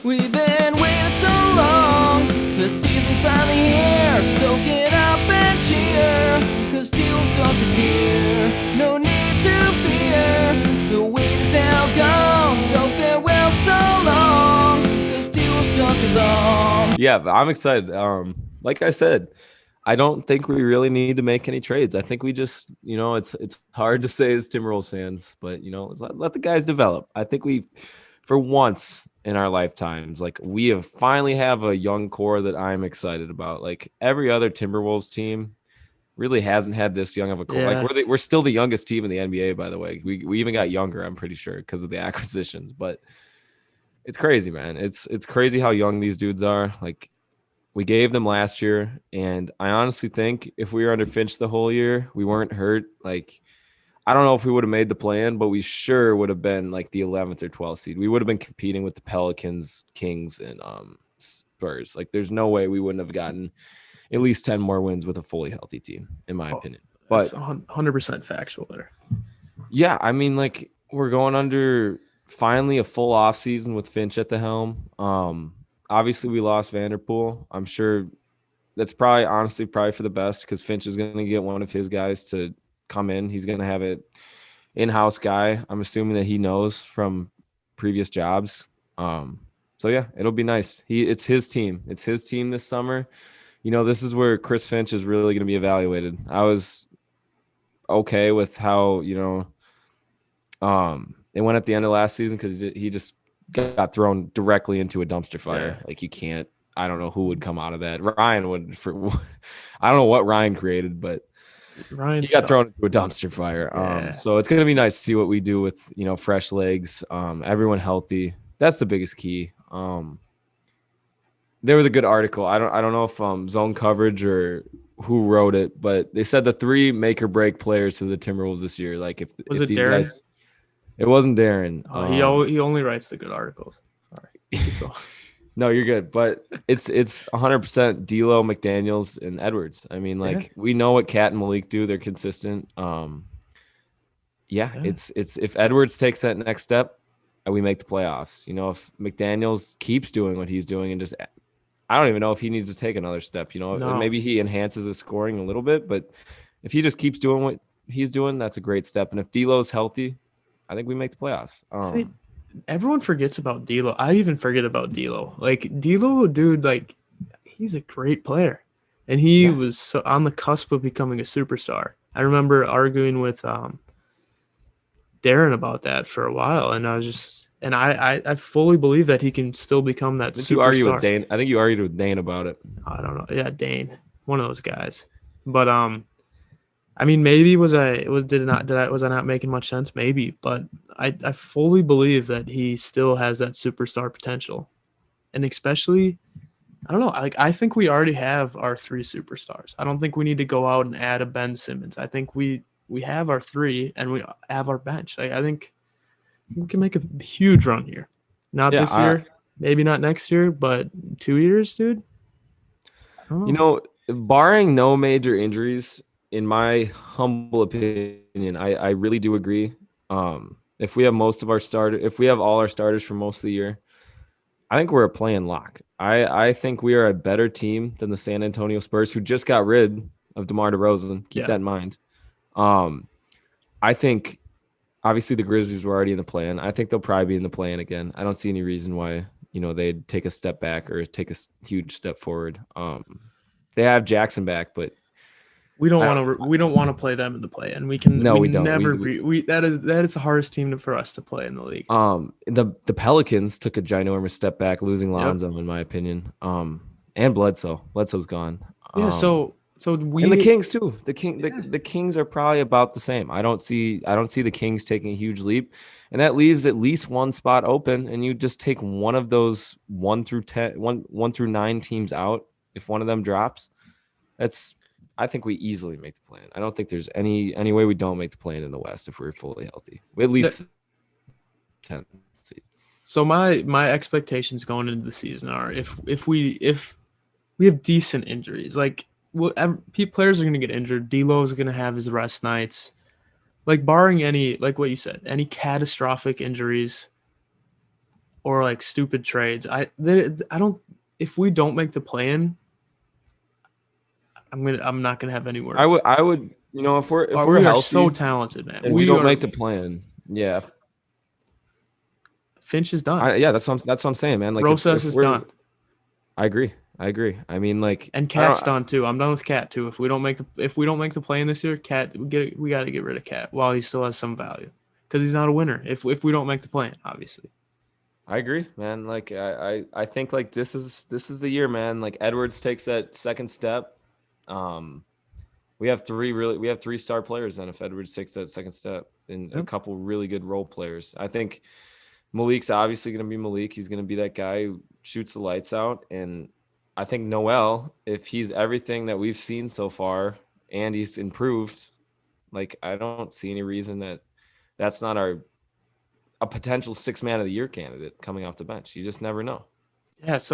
We've been waiting so long, the season finally here. Soak it up and cheer, cause T-Wolves Dunk is here. No need to fear, the wait is now gone. So farewell so long, cause T-Wolves Dunk is on. Yeah, but I'm excited. Like I said, I don't think we really need to make any trades. I think we just, it's hard to say as Timberwolves fans, but let the guys develop. I think we, for once in our lifetimes, like we have finally have a young core that I'm excited about. Like every other Timberwolves team really hasn't had this young of a core. Yeah. Like we're still the youngest team in the NBA, by the way. We even got younger, I'm pretty sure, because of the acquisitions. But it's crazy, man. It's crazy how young these dudes are. Like we gave them last year, and I honestly think if we were under Finch the whole year, we weren't hurt. Like I don't know if we would have made the play-in, but we sure would have been like the 11th or 12th seed. We would have been competing with the Pelicans, Kings, and Spurs. Like there's no way we wouldn't have gotten at least 10 more wins with a fully healthy team, in my opinion. But That's 100% factual there. yeah, I mean, like we're going under finally a full off season with Finch at the helm. Obviously we lost Vanderpool. I'm sure that's probably for the best because Finch is going to get one of his guys to come in. He's going to have an in-house guy. I'm assuming that he knows from previous jobs. So yeah, it'll be nice. It's his team. It's his team this summer. This is where Chris Finch is really going to be evaluated. I was okay with how, it went at the end of last season because he just got thrown directly into a dumpster fire. Yeah. Like you can't, I don't know who would come out of that. Ryan would, I don't know what Ryan created, but he got thrown into a dumpster fire. Yeah. So it's going to be nice to see what we do with, fresh legs, everyone healthy. That's the biggest key. There was a good article. I don't know if Zone Coverage or who wrote it, but they said the 3 make or break players to the Timberwolves this year. Like if Was if it these Darren? guys, it wasn't Darren. He only writes the good articles. Sorry. No, you're good. But it's 100% D'Lo, McDaniels, and Edwards. I mean, like we know what Cat and Malik do. They're consistent. It's if Edwards takes that next step, we make the playoffs. If McDaniels keeps doing what he's doing and just, I don't even know if he needs to take another step. No. Maybe he enhances his scoring a little bit, but if he just keeps doing what he's doing, that's a great step. And if D'Lo's healthy, I think we make the playoffs. Everyone forgets about D'Lo. I even forget about D'Lo. Like D'Lo, dude, like he's a great player, and he was so on the cusp of becoming a superstar. I remember arguing with Darren about that for a while, and I was just, and I fully believe that he can still become that superstar. You argue with Dane. I think you argued with Dane about it. I don't know. Yeah, Dane, one of those guys. But I mean, maybe was I not making much sense? Maybe, but I fully believe that he still has that superstar potential, and especially, I don't know. Like I think we already have our 3 superstars. I don't think we need to go out and add a Ben Simmons. I think we have our 3 and we have our bench. Like I think we can make a huge run here. Not this year, maybe not next year, but 2 years, dude. Barring no major injuries. In my humble opinion, I really do agree. If we have all our starters for most of the year, I think we're a play-in lock. I think we are a better team than the San Antonio Spurs, who just got rid of DeMar DeRozan. Keep that in mind. I think obviously the Grizzlies were already in the play-in. I think they'll probably be in the play-in again. I don't see any reason why they'd take a step back or take a huge step forward. They have Jackson back, but we don't want to play them in the play, and we don't. That is the hardest team for us to play in the league. The Pelicans took a ginormous step back, losing Lonzo, in my opinion. And Bledsoe. Bledsoe's gone. So we and the Kings too. The Kings are probably about the same. I don't see the Kings taking a huge leap, and that leaves at least one spot open, and you just take one of those 1 through 9 teams out. If one of them drops, I think we easily make the plan. I don't think there's any way we don't make the plan in the West if we're fully healthy. We at least 10th seed. So my expectations going into the season are if we have decent injuries, like players are going to get injured. D'Lo is going to have his rest nights. Like barring any, like what you said, any catastrophic injuries or like stupid trades. I don't. If we don't make the play-in, I'm not gonna have any words. I would, you know, if we're We are healthy so talented, man. and we don't make the plan, yeah, Finch is done. that's what I'm saying, man. Like Rosas is done, I agree. I mean, like, and Cat's done too. I'm done with Cat too. If we don't make the play-in this year, Cat we got to get rid of Cat while he still has some value because he's not a winner. If we don't make the play-in, obviously. I agree, man. Like I think like this is the year, man. Like Edwards takes that second step. We have three star players then if Edwards takes that second step and a couple really good role players. I think Malik's obviously going to be Malik. He's going to be that guy who shoots the lights out. And I think Noel, if he's everything that we've seen so far and he's improved, like I don't see any reason that's not a potential 6 man of the year candidate coming off the bench. You just never know. Yeah. So